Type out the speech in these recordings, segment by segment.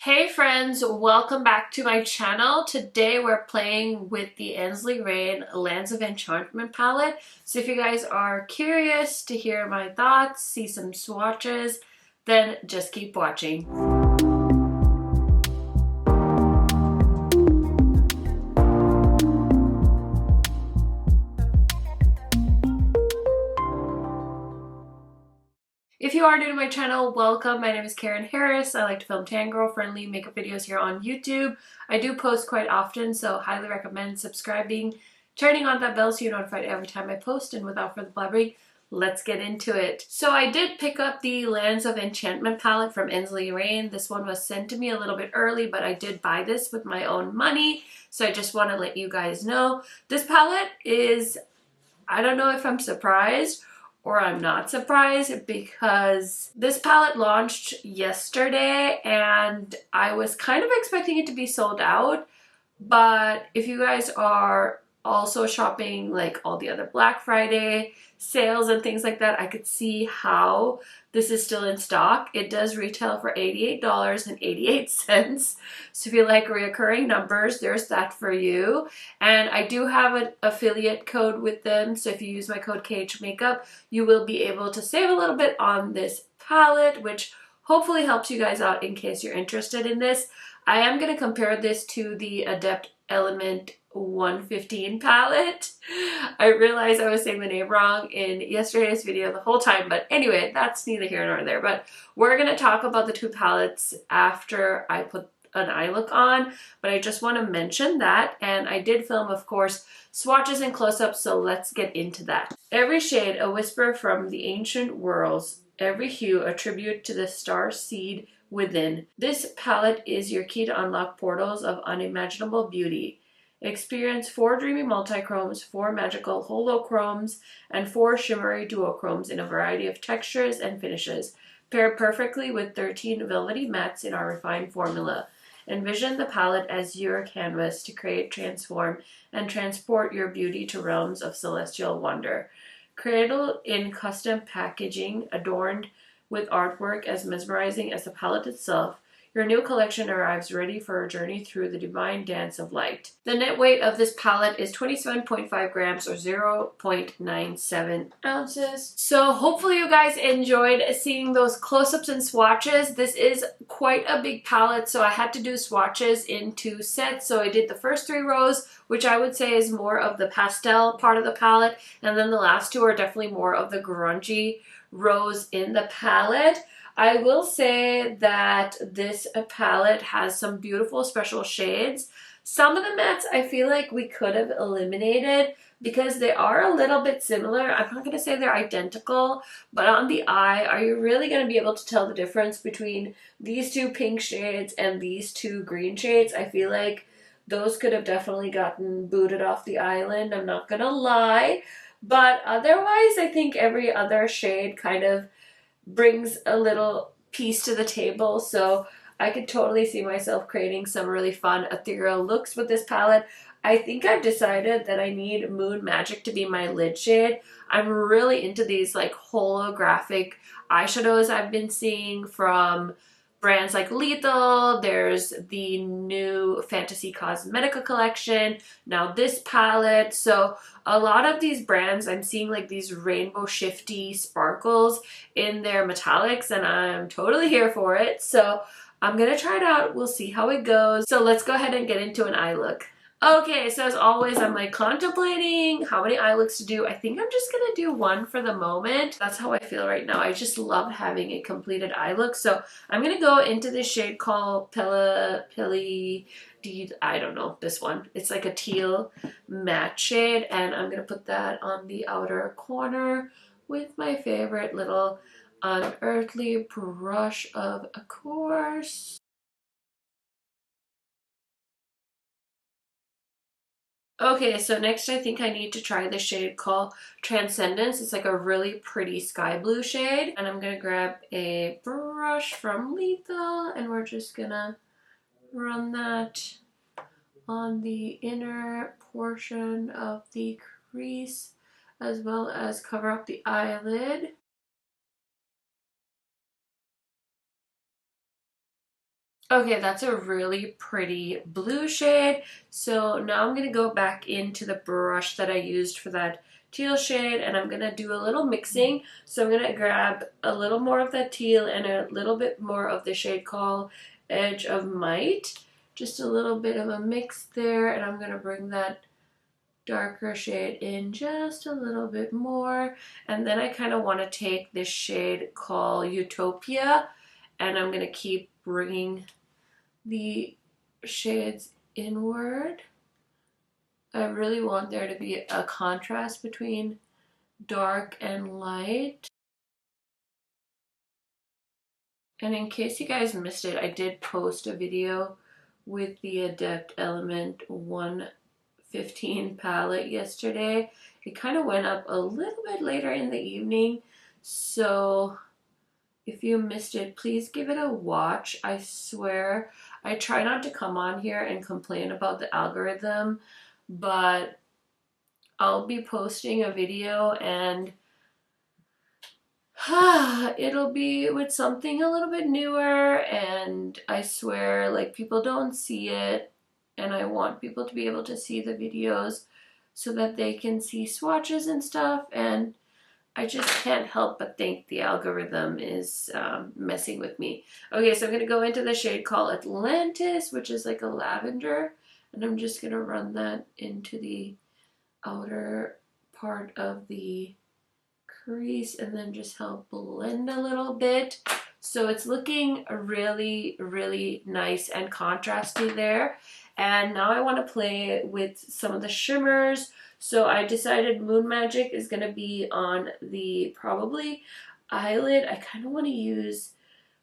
Hey friends, welcome back to my channel. Today we're playing with the Ensley Lands of Enchantment palette. So if you guys are curious to hear my thoughts, see some swatches, then just keep watching. If you are new to my channel, welcome. My name is KARENHARRIS. I like to film tan girl friendly makeup videos here on YouTube. I do post quite often, so highly recommend subscribing, turning on that bell so you're notified every time I post, and without further blabbering, let's get into it. So I did pick up the Lands of Enchantment palette from Ensley. This one was sent to me a little bit early, but I did buy this with my own money, so I just want to let you guys know. This palette is, I don't know if I'm surprised or I'm not surprised, because this palette launched yesterday and I was kind of expecting it to be sold out. But if you guys are also shopping like all the other Black Friday sales and things like that, I could see how this is still in stock. It does retail for $88.88. So if you like reoccurring numbers, there's that for you. And I do have an affiliate code with them. So if you use my code KHMAKEUP, you will be able to save a little bit on this palette, which hopefully helps you guys out in case you're interested in this. I am going to compare this to the Adept Element 115 palette. I realized I was saying the name wrong in yesterday's video the whole time, but anyway, that's neither here nor there. But we're going to talk about the two palettes after I put an eye look on, but I just want to mention that. And I did film, of course, swatches and close-ups, so let's get into that. Every shade, a whisper from the ancient worlds. Every hue, a tribute to the star seed within. This palette is your key to unlock portals of unimaginable beauty. Experience 4 dreamy multichromes, 4 magical holochromes, and 4 shimmery duochromes in a variety of textures and finishes, paired perfectly with 13 velvety mattes in our refined formula. Envision the palette as your canvas to create, transform, and transport your beauty to realms of celestial wonder. Cradled in custom packaging, adorned with artwork as mesmerizing as the palette itself, your new collection arrives ready for a journey through the divine dance of light. The net weight of this palette is 27.5 grams or 0.97 ounces. So hopefully you guys enjoyed seeing those close-ups and swatches. This is quite a big palette, so I had to do swatches in 2 sets. So I did the first 3 rows, which I would say is more of the pastel part of the palette, and then the last 2 are definitely more of the grungy rows in the palette. I will say that this palette has some beautiful special shades. Some of the mattes I feel like we could have eliminated because they are a little bit similar. I'm not going to say they're identical, but on the eye, are you really going to be able to tell the difference between these 2 pink shades and these 2 green shades? I feel like those could have definitely gotten booted off the island, I'm not going to lie. But otherwise, I think every other shade kind of brings a little piece to the table, so I could totally see myself creating some really fun ethereal looks with this palette. I think I've decided that I need Moon Magic to be my lid shade. I'm really into these like holographic eyeshadows I've been seeing from brands like Lethal. There's the new Fantasy Cosmetica collection, now this palette. So a lot of these brands, I'm seeing like these rainbow shifty sparkles in their metallics, and I'm totally here for it. So I'm gonna try it out. We'll see how it goes. So let's go ahead and get into an eye look. Okay, so as always, I'm like contemplating how many eye looks to do. I think I'm just gonna do 1 for the moment. That's how I feel right now. I just love having a completed eye look. So I'm gonna go into this shade called I don't know, this one. It's like a teal matte shade, and I'm gonna put that on the outer corner with my favorite little Unearthly brush, of course. Okay, so next I think I need to try the shade called Transcendence. It's like a really pretty sky blue shade. And I'm gonna grab a brush from Lethal, and we're just gonna run that on the inner portion of the crease, as well as cover up the eyelid. Okay, that's a really pretty blue shade. So now I'm going to go back into the brush that I used for that teal shade, and I'm going to do a little mixing. So I'm going to grab a little more of that teal and a little bit more of the shade called Edge of Might. Just a little bit of a mix there, and I'm going to bring that darker shade in just a little bit more. And then I kind of want to take this shade called Utopia, and I'm going to keep bringing the shades inward. I really want there to be a contrast between dark and light. And in case you guys missed it, I did post a video with the Adept Element 115 palette yesterday. It kind of went up a little bit later in the evening, so if you missed it, please give it a watch. I swear, I try not to come on here and complain about the algorithm, but I'll be posting a video and it'll be with something a little bit newer, and I swear, like, people don't see it, and I want people to be able to see the videos so that they can see swatches and stuff, and I just can't help but think the algorithm is messing with me. Okay, so I'm going to go into the shade called Atlantis, which is like a lavender. And I'm just going to run that into the outer part of the crease and then just help blend a little bit. So it's looking really, really nice and contrasty there. And now I want to play with some of the shimmers. So I decided Moon Magic is going to be on the probably eyelid. I kind of want to use,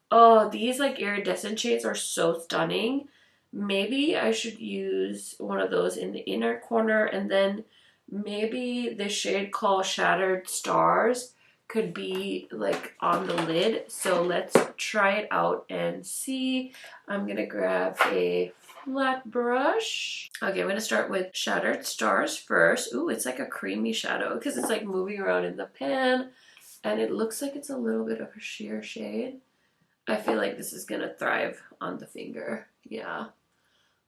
oh, these like iridescent shades are so stunning. Maybe I should use one of those in the inner corner, and then maybe the shade called Shattered Stars could be like on the lid. So let's try it out and see. I'm going to grab a flat brush. Okay, I'm going to start with Shattered Stars first. Ooh, it's like a creamy shadow because it's like moving around in the pan, and it looks like it's a little bit of a sheer shade. I feel like this is going to thrive on the finger. Yeah.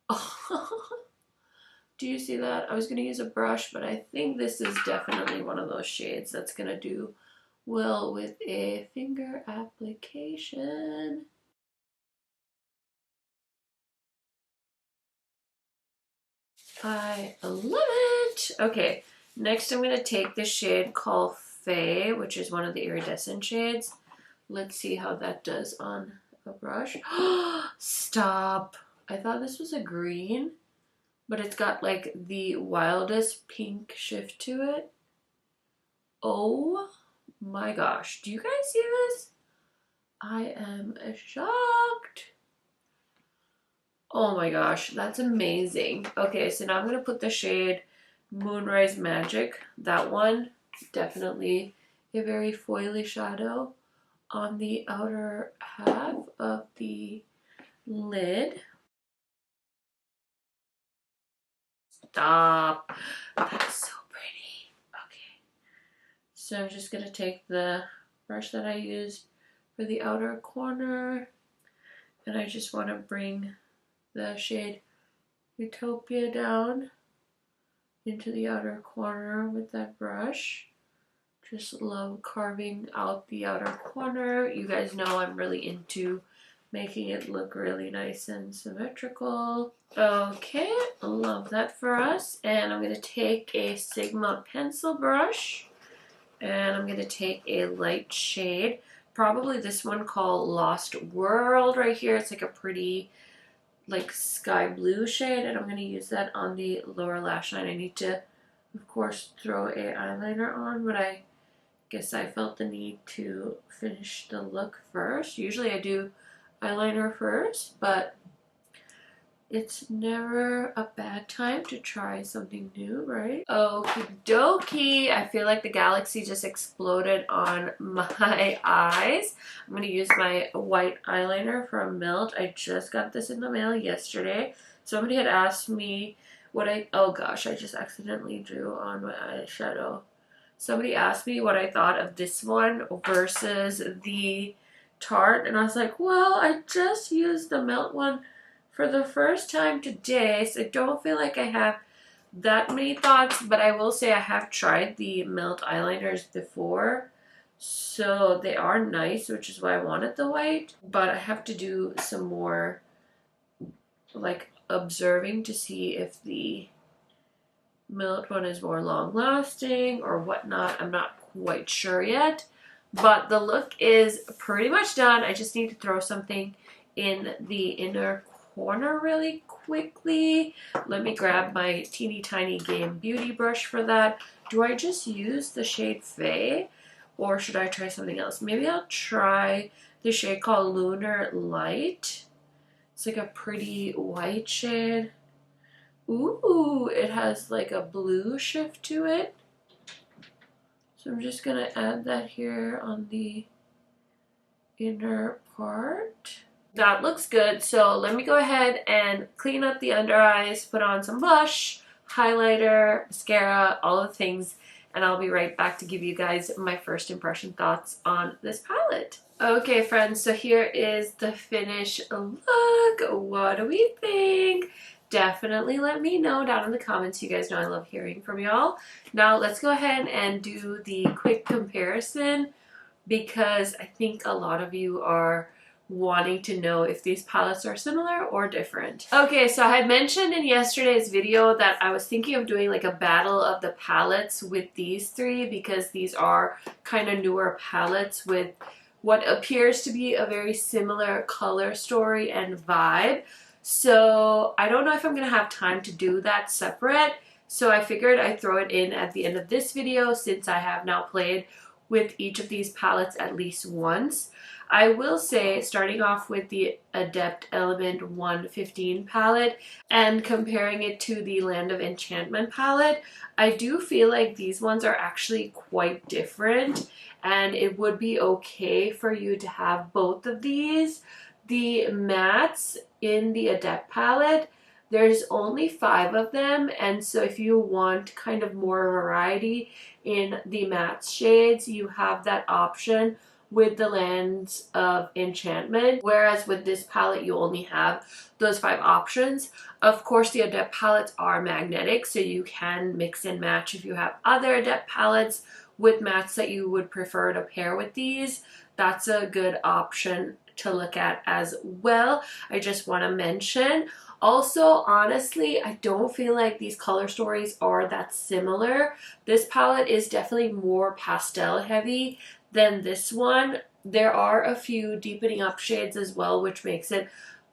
Oh. Do you see that? I was going to use a brush, but I think this is definitely one of those shades that's going to do well with a finger application. I love it. Okay, next I'm going to take this shade called Fae, which is one of the iridescent shades. Let's see how that does on a brush. Stop. I thought this was a green, but it's got like the wildest pink shift to it. Oh my gosh. Do you guys see this? I am shocked. Oh my gosh, that's amazing. Okay, so now I'm going to put the shade Moonrise Magic. That one, definitely a very foily shadow on the outer half of the lid. Stop. That's so pretty. Okay. So I'm just going to take the brush that I used for the outer corner, and I just want to bring the shade Utopia down into the outer corner with that brush. Just love carving out the outer corner. You guys know I'm really into making it look really nice and symmetrical. Okay, love that for us. And I'm going to take a Sigma pencil brush, and I'm going to take a light shade, probably this one called Lost World right here. It's like a pretty like sky blue shade, and I'm going to use that on the lower lash line. I need to, of course, throw a eyeliner on, but I guess I felt the need to finish the look first. Usually I do eyeliner first, but it's never a bad time to try something new, right? Okie dokie. I feel like the galaxy just exploded on my eyes. I'm going to use my white eyeliner from Melt. I just got this in the mail yesterday. Somebody had asked me what oh gosh, I just accidentally drew on my eyeshadow. Somebody asked me what I thought of this one versus the Tarte, and I was like, well, I just used the Melt one for the first time today, so I don't feel like I have that many thoughts, but I will say I have tried the Melt eyeliners before, so they are nice, which is why I wanted the white, but I have to do some more like observing to see if the Melt one is more long lasting or whatnot. I'm not quite sure yet, but the look is pretty much done. I just need to throw something in the inner corner really quickly. Let me grab my teeny tiny Game Beauty brush for that. Do I just use the shade Faye or should I try something else? Maybe I'll try the shade called Lunar Light. It's like a pretty white shade. Ooh, it has like a blue shift to it. So I'm just gonna add that here on the inner part. That looks good. So let me go ahead and clean up the under eyes, put on some blush, highlighter, mascara, all the things, and I'll be right back to give you guys my first impression thoughts on this palette. Okay friends, so here is the finished look. What do we think? Definitely let me know down in the comments. You guys know I love hearing from y'all. Now let's go ahead and do the quick comparison because I think a lot of you are wanting to know if these palettes are similar or different. Okay, so I had mentioned in yesterday's video that I was thinking of doing like a battle of the palettes with these three because these are kind of newer palettes with what appears to be a very similar color story and vibe. So I don't know if I'm gonna have time to do that separate, so I figured I'd throw it in at the end of this video since I have now played with each of these palettes at least once. I will say, starting off with the Adept Element 115 palette and comparing it to the Land of Enchantment palette, I do feel like these ones are actually quite different and it would be okay for you to have both of these. The mattes in the Adept palette, there's only 5 of them, and so if you want kind of more variety in the matte shades, you have that option with the Lands of Enchantment, whereas with this palette you only have those 5 options. Of course the Adept palettes are magnetic, so you can mix and match if you have other Adept palettes with mattes that you would prefer to pair with these. That's a good option to look at as well. I just want to mention also, honestly, I don't feel like these color stories are that similar. This palette is definitely more pastel heavy than this one. There are a few deepening up shades as well, which makes it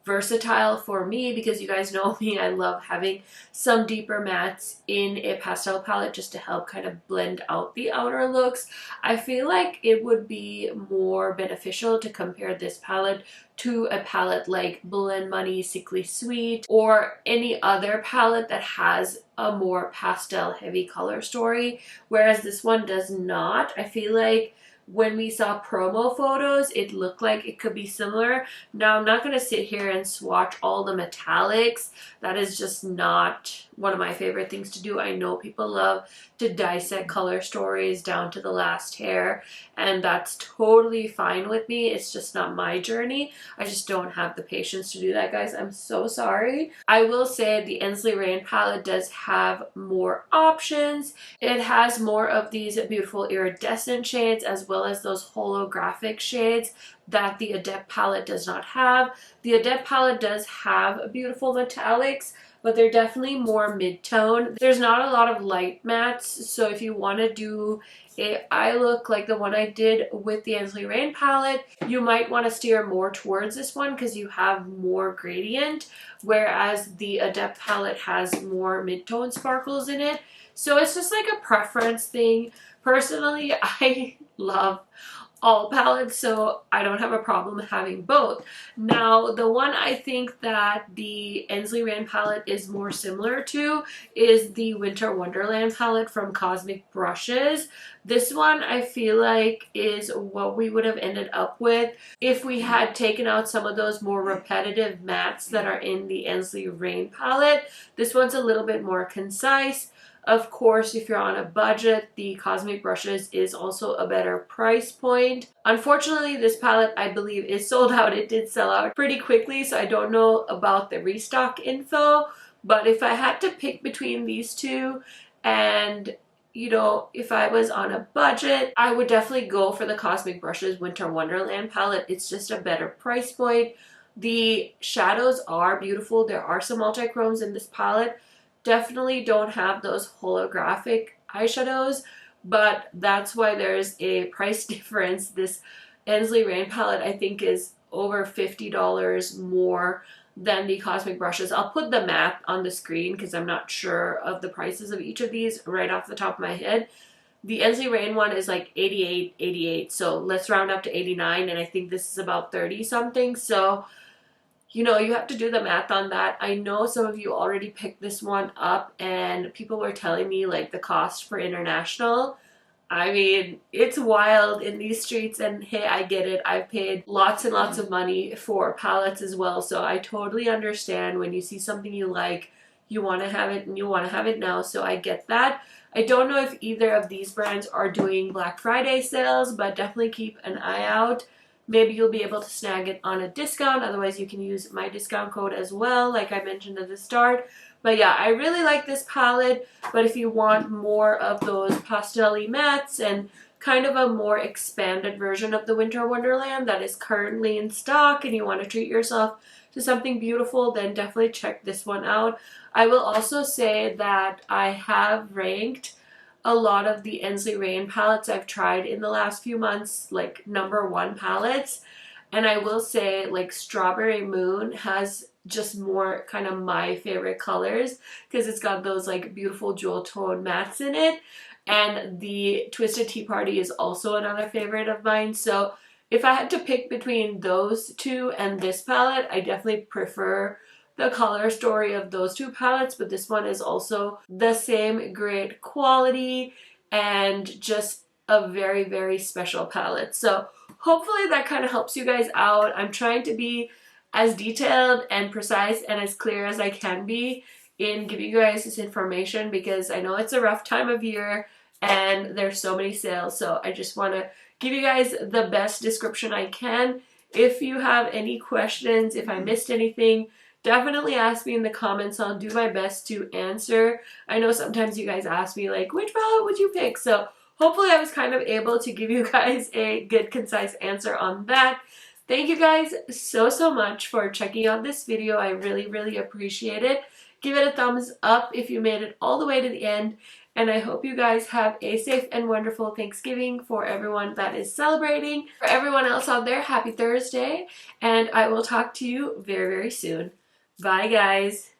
versatile for me because you guys know me, I love having some deeper mattes in a pastel palette just to help kind of blend out the outer looks. I feel like it would be more beneficial to compare this palette to a palette like Blend Money Sickly Sweet or any other palette that has a more pastel heavy color story, whereas this one does not. I feel like when we saw promo photos, it looked like it could be similar. Now, I'm not going to sit here and swatch all the metallics. That is just not one of my favorite things to do. I know people love to dissect color stories down to the last hair, and that's totally fine with me. It's just not my journey. I just don't have the patience to do that, guys. I'm so sorry. I will say the Ensley Rain palette does have more options. It has more of these beautiful iridescent shades as well as those holographic shades that the Adept palette does not have. The Adept palette does have beautiful metallics, but they're definitely more mid-tone. There's not a lot of light mattes, so if you want to do a eye look like the one I did with the Ensley Rain palette, you might want to steer more towards this one because you have more gradient, whereas the Adept palette has more mid-tone sparkles in it. So it's just like a preference thing. Personally, I love all palettes, so I don't have a problem having both. Now, the one I think that the Ensley Rain palette is more similar to is the Winter Wonderland palette from Cosmic Brushes. This one I feel like is what we would have ended up with if we had taken out some of those more repetitive mattes that are in the Ensley Rain palette. This one's a little bit more concise, Of course, if you're on a budget, the Cosmic brushes is also a better price point. Unfortunately, this palette I believe is sold out. It did sell out pretty quickly, so I don't know about the restock info. But if I had to pick between these two, and you know, if I was on a budget, I would definitely go for the Cosmic Brushes Winter Wonderland palette. It's just a better price point. The shadows are beautiful. There are some multi-chromes in this palette. Definitely don't have those holographic eyeshadows, but that's why there's a price difference. This Ensley Rain palette I think is over $50 more than the Cosmic brushes. I'll put the math on the screen because I'm not sure of the prices of each of these right off the top of my head. The Ensley Rain one is like 88, so let's round up to 89, and I think this is about 30 something. So you know, you have to do the math on that. I know some of you already picked this one up and people were telling me like the cost for international. I mean, it's wild in these streets, and hey, I get it. I've paid lots and lots of money for palettes as well, so I totally understand when you see something you like, you want to have it and you want to have it now, so I get that. I don't know if either of these brands are doing Black Friday sales, but definitely keep an eye out. Maybe you'll be able to snag it on a discount. Otherwise, you can use my discount code as well, like I mentioned at the start. But yeah, I really like this palette. But if you want more of those pastel-y mattes and kind of a more expanded version of the Winter Wonderland that is currently in stock, and you want to treat yourself to something beautiful, then definitely check this one out. I will also say that I have ranked a lot of the Ensley Rain palettes I've tried in the last few months like #1 palettes, and I will say like Strawberry Moon has just more kind of my favorite colors because it's got those like beautiful jewel tone mattes in it, and the Twisted Tea Party is also another favorite of mine. So if I had to pick between those two and this palette, I definitely prefer the color story of those two palettes, but this one is also the same great quality and just a very, very special palette. So hopefully that kind of helps you guys out. I'm trying to be as detailed and precise and as clear as I can be in giving you guys this information because I know it's a rough time of year and there's so many sales. So I just want to give you guys the best description I can. If you have any questions, if I missed anything, definitely ask me in the comments. I'll do my best to answer. I know sometimes you guys ask me like, which palette would you pick? So hopefully I was kind of able to give you guys a good, concise answer on that. Thank you guys so much for checking out this video. I really, really appreciate it. Give it a thumbs up if you made it all the way to the end. And I hope you guys have a safe and wonderful Thanksgiving for everyone that is celebrating. For everyone else out there, happy Thursday. And I will talk to you very, very soon. Bye, guys.